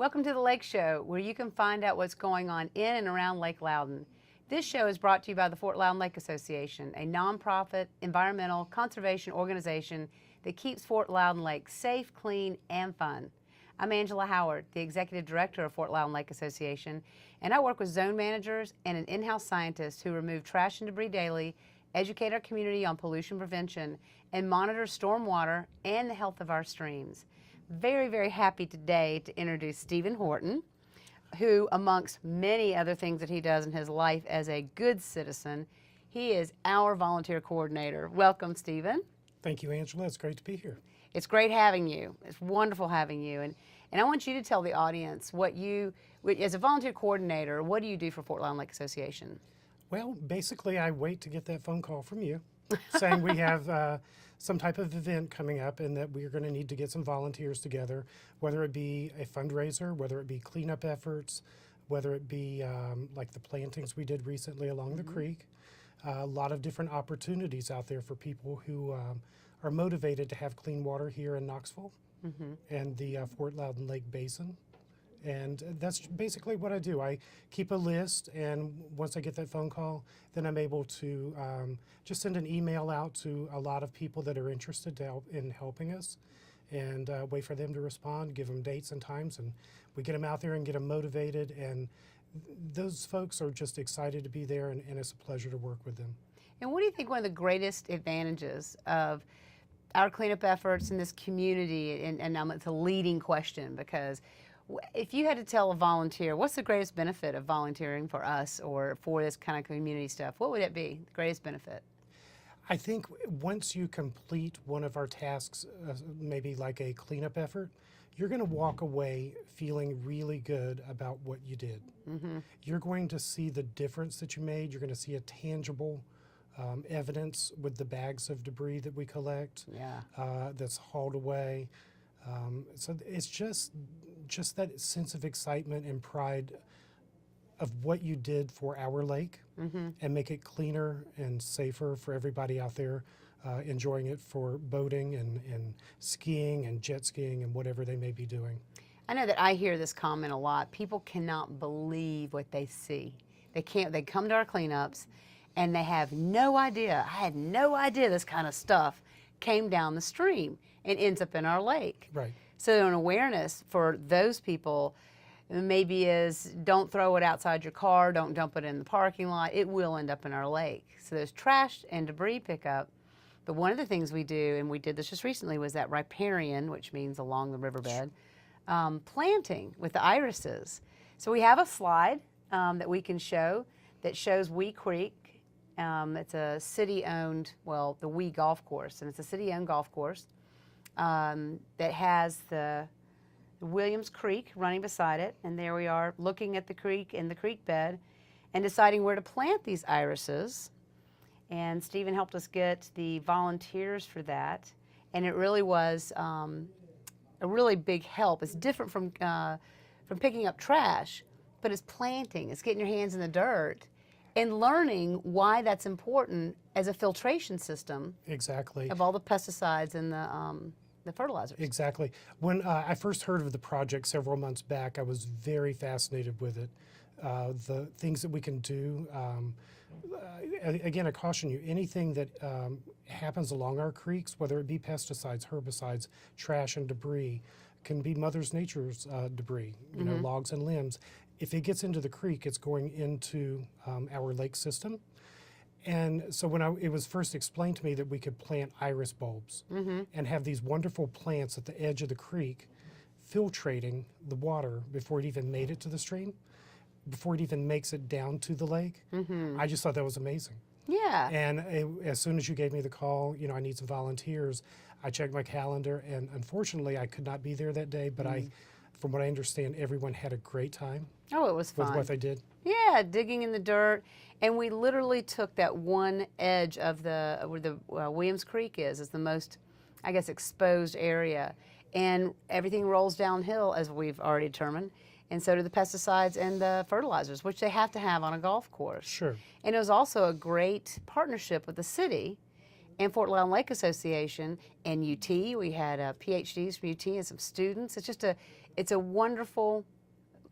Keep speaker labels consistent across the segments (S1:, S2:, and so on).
S1: Welcome to the Lake Show, where you can find out what's going on in and around Lake Loudoun. This show is brought to you by the Fort Loudoun Lake Association, a nonprofit environmental conservation organization that keeps Fort Loudoun Lake safe, clean, and fun. I'm Angela Howard, the Executive Director of Fort Loudoun Lake Association, and I work with zone managers and an in-house scientist who remove trash and debris daily, educate our community on pollution prevention, and monitor stormwater and the health of our streams. Very, very happy today to introduce Stephen Horton, who, amongst many other things that he does in his life as a good citizen, he is our volunteer coordinator. Welcome, Stephen.
S2: Thank you, Angela. It's great to be here.
S1: It's great having you. It's wonderful having you. And I want you to tell the audience what you, as a volunteer coordinator, what do you do for Fort Loudoun Lake Association?
S2: Well, basically, I wait to get that phone call from you saying we have some type of event coming up and that we're going to need to get some volunteers together, whether it be a fundraiser, whether it be cleanup efforts, whether it be like the plantings we did recently along the creek. A lot of different opportunities out there for people who are motivated to have clean water here in Knoxville and the Fort Loudoun Lake Basin. And that's basically what I do. I keep a list, and once I get that phone call, then I'm able to just send an email out to a lot of people that are interested in helping us, and wait for them to respond, give them dates and times, and we get them out there and get them motivated, and those folks are just excited to be there, and it's a pleasure to work with them.
S1: And what do you think one of the greatest advantages of our cleanup efforts in this community, and it's a leading question, because if you had to tell a volunteer, what's the greatest benefit of volunteering for us or for this kind of community stuff, what would it be, the greatest benefit?
S2: I think once you complete one of our tasks, maybe like a cleanup effort, you're going to walk away feeling really good about what you did. You're going to see the difference that you made. You're going to see a tangible evidence with the bags of debris that we collect that's hauled away. So it's just that sense of excitement and pride of what you did for our lake and make it cleaner and safer for everybody out there enjoying it for boating and skiing and jet skiing and whatever they may be doing.
S1: I know that I hear this comment a lot. People cannot believe what they see. They come to our cleanups and they have no idea. I had no idea this kind of stuff came down the stream and ends up in our lake.
S2: Right.
S1: So an awareness for those people maybe is don't throw it outside your car, don't dump it in the parking lot, it will end up in our lake. So there's trash and debris pickup. But one of the things we do, and we did this just recently, was that riparian, which means along the riverbed, planting with the irises. So we have a slide that we can show that shows Wee Creek. It's a city-owned, well, the Wee Golf Course, and it's a city-owned golf course that has the Williams Creek running beside it, and there we are looking at the creek and the creek bed and deciding where to plant these irises. And Stephen helped us get the volunteers for that, and it really was a really big help. It's different from picking up trash, but it's planting, it's getting your hands in the dirt and learning why that's important as a filtration system.
S2: Exactly.
S1: Of all the pesticides and the fertilizers.
S2: Exactly. When I first heard of the project several months back, I was very fascinated with it. The things that we can do. Again, I caution you, anything that happens along our creeks, whether it be pesticides, herbicides, trash and debris, can be Mother Nature's debris, you know, logs and limbs. If it gets into the creek, it's going into our lake system. And so when it was first explained to me that we could plant iris bulbs and have these wonderful plants at the edge of the creek filtrating the water before it even made it to the stream, before it even makes it down to the lake, I just thought that was amazing.
S1: Yeah.
S2: And as soon as you gave me the call, you know, I need some volunteers, I checked my calendar, and unfortunately I could not be there that day, but from what I understand, everyone had a great time.
S1: Oh, it was fun.
S2: With what they did.
S1: Yeah, digging in the dirt. And we literally took that one edge of where the Williams Creek is the most, I guess, exposed area. And everything rolls downhill, as we've already determined. And so do the pesticides and the fertilizers, which they have to have on a golf course.
S2: Sure.
S1: And it was also a great partnership with the city and Fort Loudoun Lake Association and UT. We had PhDs from UT and some students. It's a wonderful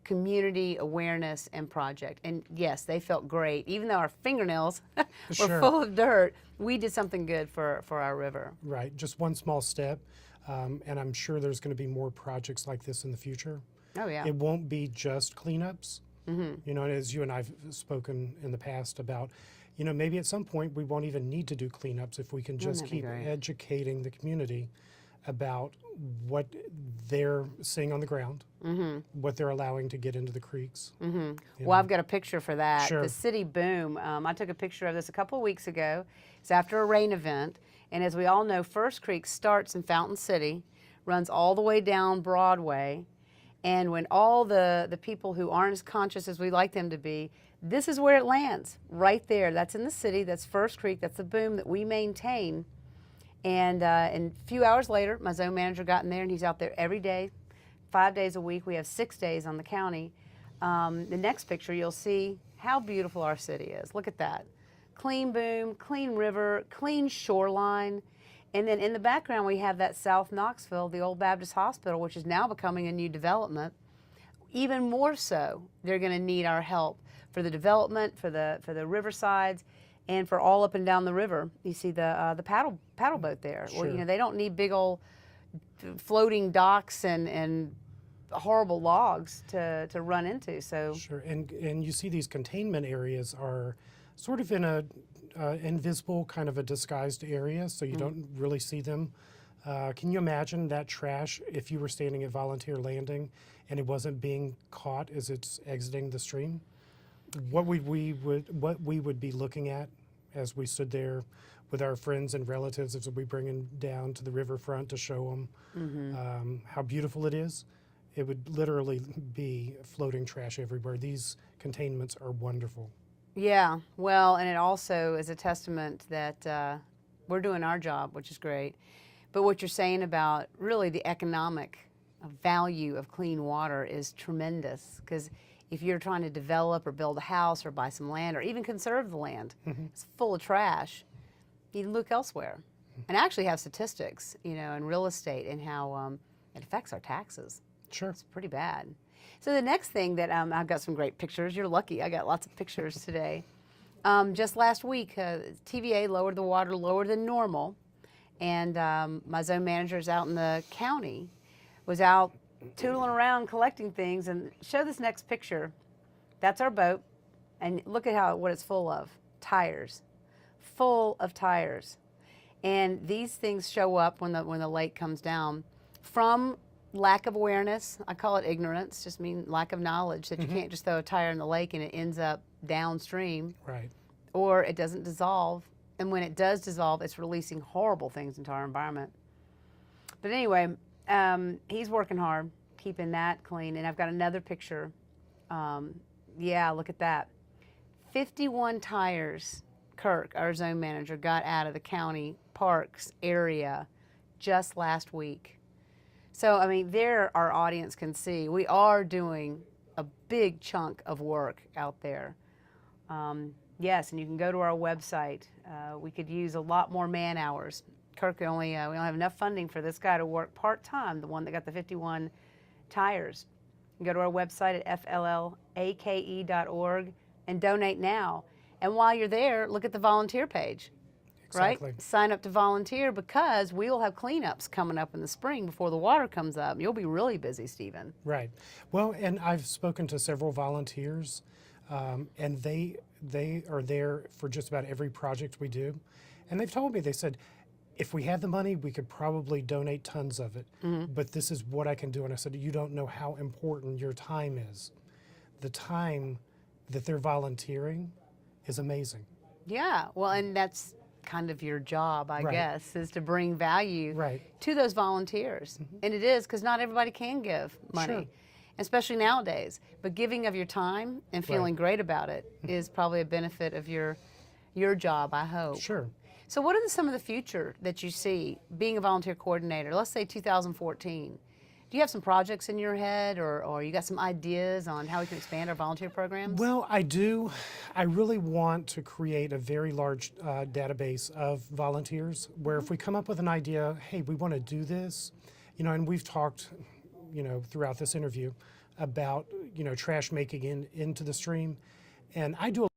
S1: community awareness and project. And yes, they felt great. Even though our fingernails were
S2: Sure.
S1: full of dirt, we did something good for our river.
S2: Right, just one small step, and I'm sure there's going to be more projects like this in the future.
S1: Oh, yeah.
S2: It won't be just cleanups. You know, as you and I've spoken in the past about, you know, maybe at some point we won't even need to do cleanups if we can just
S1: that'd be
S2: keep
S1: great.
S2: educating the community about what they're seeing on the ground, what they're allowing to get into the creeks. you
S1: Well, I've
S2: know.
S1: got a picture for that.
S2: Sure.
S1: The city boom. I took a picture of this a couple of weeks ago. It's after a rain event. And as we all know, First Creek starts in Fountain City, runs all the way down Broadway. And when all the people who aren't as conscious as we like them to be, this is where it lands, right there. That's in the city. That's First Creek. That's the boom that we maintain. And a few hours later, my zone manager got in there, and he's out there every day, 5 days a week. We have 6 days on the county. The next picture, you'll see how beautiful our city is. Look at that. Clean boom, clean river, clean shoreline. And then in the background, we have that South Knoxville, the old Baptist Hospital, which is now becoming a new development. Even more so, they're going to need our help for the development, for the riversides, and for all up and down the river. You see the paddle boat there. Well, you
S2: Sure.
S1: know, they don't need big old floating docks and horrible logs to run into. So
S2: Sure, and you see these containment areas are sort of in a invisible, kind of a disguised area, so you don't really see them. Can you imagine that trash if you were standing at Volunteer Landing and it wasn't being caught as it's exiting the stream? What we would be looking at as we stood there with our friends and relatives as we bring them down to the riverfront to show them how beautiful it is. It would literally be floating trash everywhere. These containments are wonderful.
S1: yeah, well, and it also is a testament that we're doing our job, which is great. But what you're saying about really the economic value of clean water is tremendous, because if you're trying to develop or build a house or buy some land or even conserve the land, it's full of trash, you look elsewhere. And I actually have statistics, you know, in real estate and how it affects our taxes.
S2: Sure.
S1: It's pretty bad. So the next thing that I've got some great pictures. You're lucky. I got lots of pictures today. Just last week, TVA lowered the water lower than normal, and my zone manager is out in the county, was out tootling around collecting things. And show this next picture. That's our boat, and look at what it's full of. Tires, full of tires. And these things show up when the lake comes down from lack of awareness. I call it ignorance, just mean lack of knowledge that you can't just throw a tire in the lake and it ends up downstream,
S2: Right.
S1: or it doesn't dissolve. And when it does dissolve, it's releasing horrible things into our environment. But anyway, he's working hard, keeping that clean. And I've got another picture. Yeah, look at that. 51 tires Kirk, our zone manager, got out of the county parks area just last week. So, I mean, there our audience can see we are doing a big chunk of work out there. Yes, and you can go to our website. We could use a lot more man hours. Kirk, we don't have enough funding for this guy to work part-time, the one that got the 51 tires. You can go to our website at FLLAKE.org and donate now. And while you're there, look at the volunteer page.
S2: Exactly.
S1: Right? Sign up to volunteer, because we will have cleanups coming up in the spring before the water comes up. You'll be really busy, Stephen.
S2: Right. Well, and I've spoken to several volunteers, and they are there for just about every project we do. And they've told me, they said, if we had the money, we could probably donate tons of it. But this is what I can do. And I said, you don't know how important your time is. The time that they're volunteering is amazing.
S1: Yeah, well, and that's kind of your job, I
S2: Right.
S1: guess, is to bring value
S2: Right.
S1: to those volunteers. And it is, because not everybody can give money,
S2: Sure.
S1: especially nowadays. But giving of your time and feeling
S2: Right.
S1: great about it is probably a benefit of your job, I hope.
S2: Sure.
S1: So what are some of the future that you see being a volunteer coordinator? Let's say 2014. Do you have some projects in your head, or you got some ideas on how we can expand our volunteer programs?
S2: Well, I do. I really want to create a very large database of volunteers where if we come up with an idea, hey, we want to do this, you know, and we've talked, you know, throughout this interview about, you know, trash making into the stream. And I do a